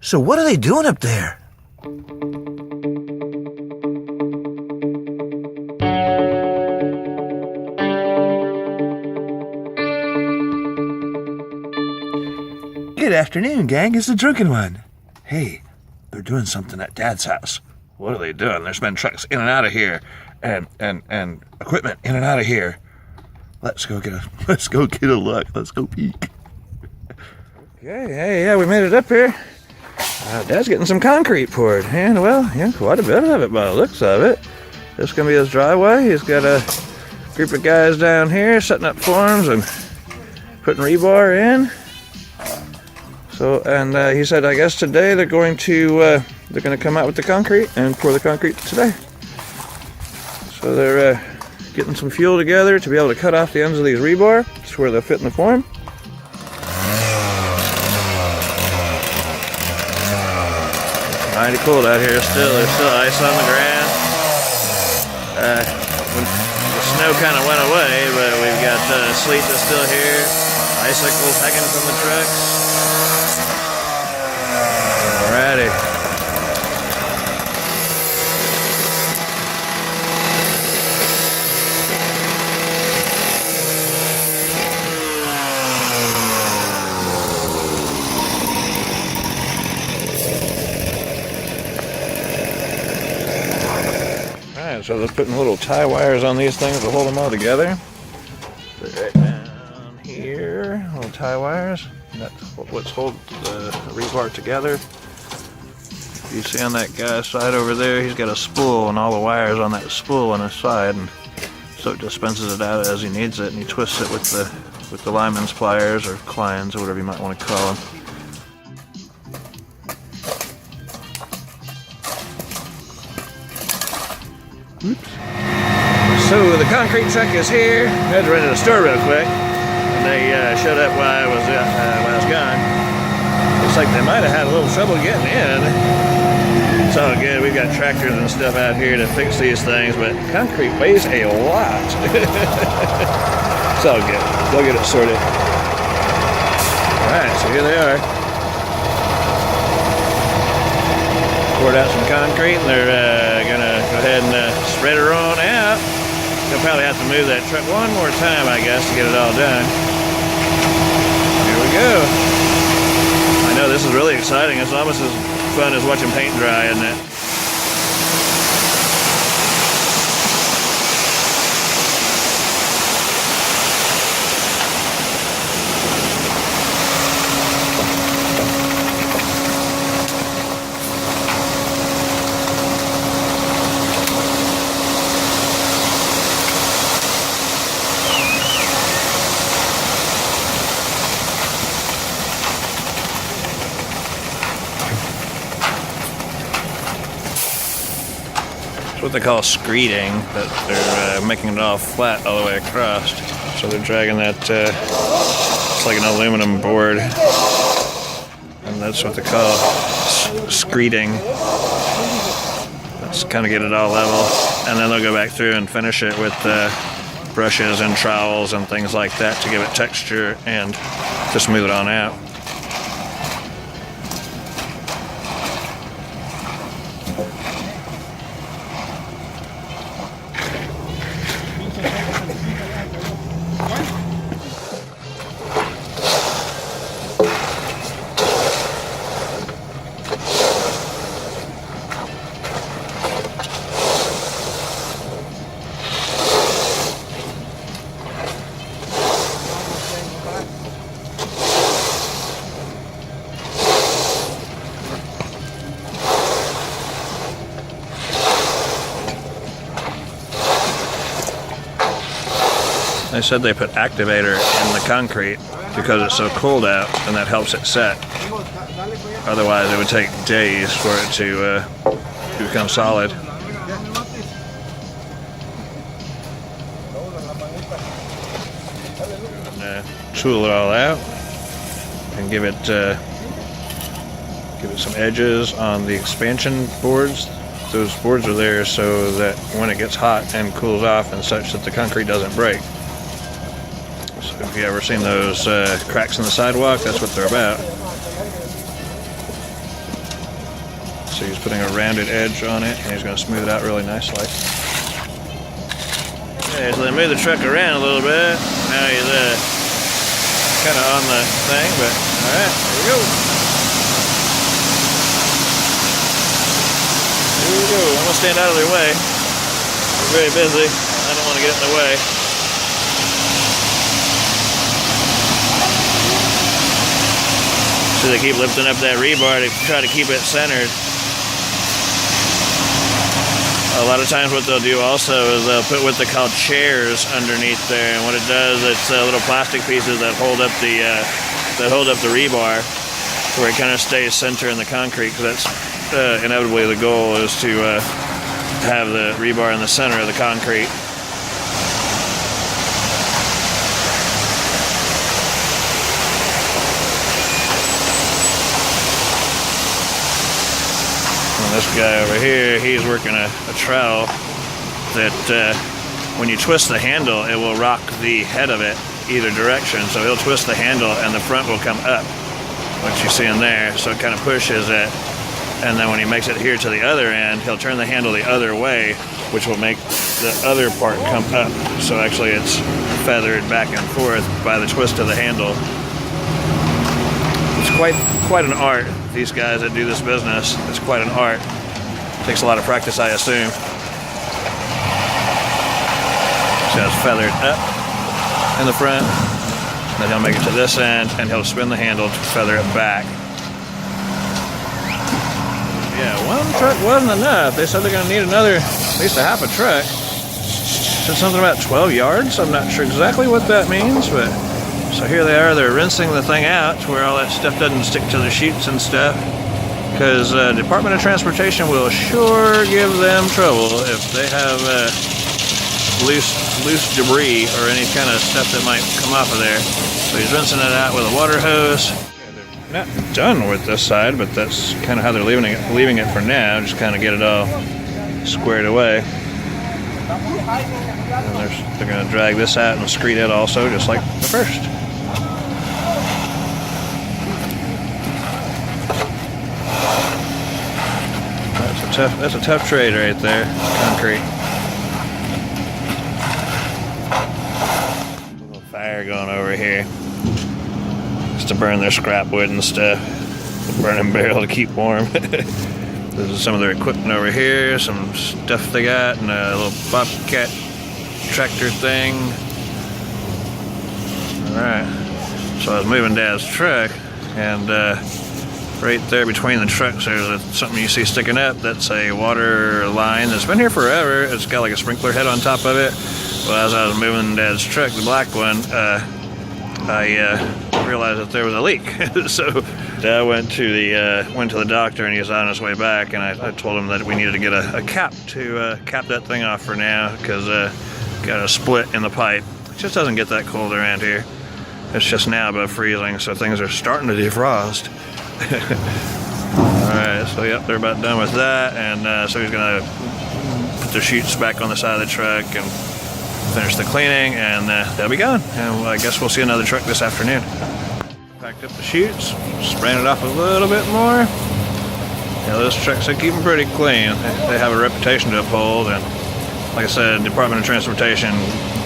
So what are they doing up there? Good afternoon, gang. It's the Drunkinone. Hey, they're doing something at Dad's house. What are they doing? There's been trucks in and out of here, and equipment in and out of here. Let's go get a look. Let's go peek. Okay, hey, yeah, we made it up here. Dad's getting some concrete poured, and well, yeah, quite a bit of it by the looks of it. This is gonna be his driveway. He's got a group of guys down here setting up forms and putting rebar in. So, and he said, I guess today they're going to come out with the concrete and pour the concrete today. So they're getting some fuel together to be able to cut off the ends of these rebar. That's where they'll fit in the form. Mighty cold out here still. There's still ice on the ground. The snow kind of went away, but we've got sleet that's still here. Icicles hanging from the trucks. Alrighty. Alright, so they're putting little tie wires on these things to hold them all together. Put it right down here, little tie wires. And that's what's holding the rebar together. You see on that guy's side over there, he's got a spool and all the wires on that spool on his side, and so it dispenses it out as he needs it, and he twists it with the lineman's pliers or clines or whatever you might want to call them. Oops. So the concrete truck is here. I had to run to the store real quick, and they showed up while I was gone. Looks like they might have had a little trouble getting in. It's all good. We've got tractors and stuff out here to fix these things, but concrete weighs a lot. It's all good. They'll get it sorted. Alright, so here they are. Poured out some concrete, and they're gonna go ahead and spread her on out. They'll probably have to move that truck one more time, I guess, to get it all done. Here we go. I know this is really exciting. It's almost as fun as watching paint dry, isn't it? It's what they call screeding, that they're making it all flat all the way across. So they're dragging that, it's like an aluminum board, and that's what they call screeding. Let's kind of get it all level, and then they'll go back through and finish it with brushes and trowels and things like that to give it texture and to smooth it on out. They said they put activator in the concrete because it's so cold out, and that helps it set. Otherwise, it would take days for it to become solid. And, tool it all out and give it some edges on the expansion boards. Those boards are there so that when it gets hot and cools off and such that the concrete doesn't break. So if you ever seen those cracks in the sidewalk, that's what they're about. So he's putting a rounded edge on it, and he's going to smooth it out really nicely. Okay, so they move the truck around a little bit. Now he's kind of on the thing, but all right, here we go. Here we go. I'm going to stand out of their way. They're very busy. I don't want to get in the way. So they keep lifting up that rebar to try to keep it centered. A lot of times what they'll do also is they'll put what they call chairs underneath there, and what it does, it's little plastic pieces that hold up the rebar where it kind of stays center in the concrete, because that's inevitably the goal, is to have the rebar in the center of the concrete. This guy over here, he's working a trowel that when you twist the handle, it will rock the head of it either direction. So he'll twist the handle and the front will come up, what you see in there. So it kind of pushes it. And then when he makes it here to the other end, he'll turn the handle the other way, which will make the other part come up. So actually it's feathered back and forth by the twist of the handle. It's quite an art. These guys that do this business, it's quite an art. Takes a lot of practice, I assume. So it's feathered up in the front, then he'll make it to this end, and he'll spin the handle to feather it back. Yeah, one truck wasn't enough. They said they're going to need another, at least a half a truck. Said something about 12 yards. I'm not sure exactly what that means, but so here they are. They're rinsing the thing out to where all that stuff doesn't stick to the sheets and stuff, because Department of Transportation will sure give them trouble if they have loose debris or any kind of stuff that might come off of there. So he's rinsing it out with a water hose. Not done with this side, but that's kind of how they're leaving it for now. Just kind of get it all squared away. And they're going to drag this out and screed it also, just like the first. That's a tough trade right there. Concrete. A little fire going over here, just to burn their scrap wood and stuff. The burning barrel to keep warm. This is some of their equipment over here. Some stuff they got, and a little bobcat tractor thing. All right. So I was moving Dad's truck, and right there between the trucks, there's something you see sticking up. That's a water line that's been here forever. It's got like a sprinkler head on top of it. Well, as I was moving Dad's truck, the black one, I realized that there was a leak. So Dad went to the doctor, and he was on his way back. And I told him that we needed to get a cap to cap that thing off for now, because got a split in the pipe. It just doesn't get that cold around here. It's just now above freezing, so things are starting to defrost. Alright, so yep, they're about done with that, and so he's gonna put the chutes back on the side of the truck and finish the cleaning, and they'll be gone. And I guess we'll see another truck this afternoon. Packed up the chutes, spraying it off a little bit more. Yeah, those trucks, they keep them pretty clean. They have a reputation to uphold, and like I said, Department of Transportation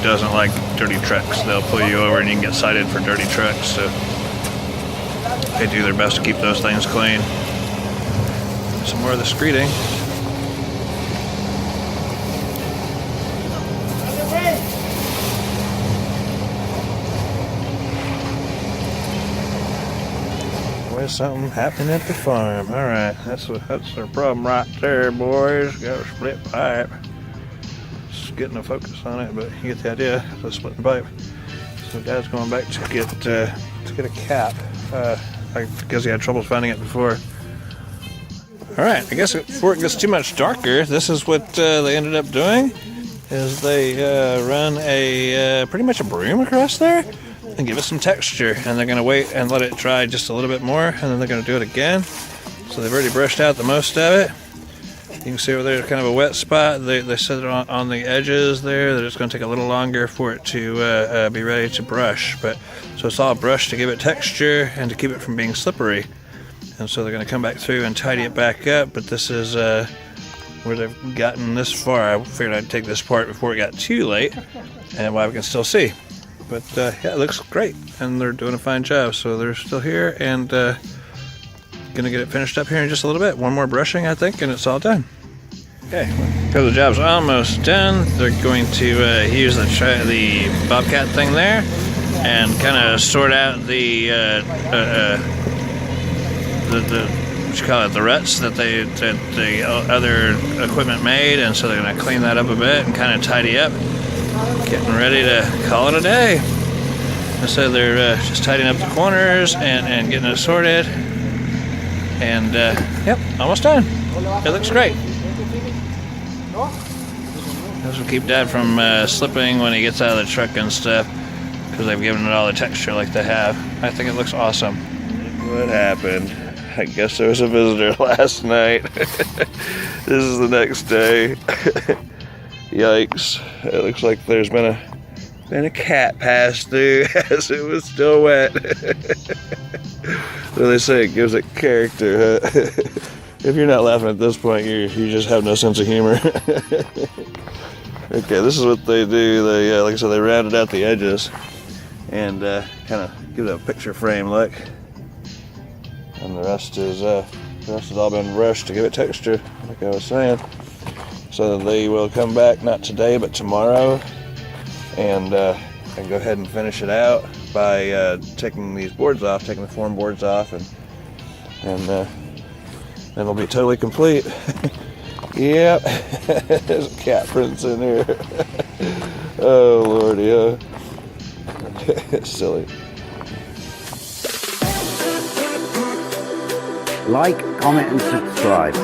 doesn't like dirty trucks. They'll pull you over and you can get cited for dirty trucks, so they do their best to keep those things clean. Some more of the screeding. There's something happening at the farm. All right, that's their problem right there, boys. Got a split pipe. Just getting a focus on it, but you get the idea. It's a splitting pipe. So Dad's going back to get a cap. I guess he had trouble finding it before. All right, I guess before it gets too much darker, this is what they ended up doing. Is they run pretty much a broom across there and give it some texture, and they're going to wait and let it dry just a little bit more, and then they're going to do it again. So they've already brushed out the most of it. You can see over there kind of a wet spot. They set it on the edges there. That it's going to take a little longer for it to be ready to brush. But so it's all brushed to give it texture and to keep it from being slippery. and so they're going to come back through and tidy it back up. But this is where they've gotten this far. I figured I'd take this apart before it got too late, and while we can still see. But yeah, it looks great, and they're doing a fine job. So they're still here, and gonna get it finished up here in just a little bit. One more brushing, I think, and it's all done. Okay, so the job's almost done. They're going to use the bobcat thing there and kind of sort out the what you call it, the ruts that the other equipment made, and so they're going to clean that up a bit and kind of tidy up, getting ready to call it a day. And so they're just tidying up the corners and getting it sorted, and yep, almost done. It looks great. This will keep Dad from slipping when he gets out of the truck and stuff, because they've given it all the texture like they have. I think it looks awesome. What happened? I guess there was a visitor last night. This is the next day. Yikes. It looks like there's been a cat pass through as it was still wet. So they say it gives it character, huh? If you're not laughing at this point, you just have no sense of humor. Okay, this is what they do. They, like I said, they rounded out the edges and kind of give it a picture frame look. And the rest has all been brushed to give it texture, like I was saying. So they will come back, not today, but tomorrow, and go ahead and finish it out by taking these boards off, taking the form boards off, and then it'll be totally complete. Yep, there's cat prints in here. Oh lordy, oh. Silly. Like, comment and subscribe.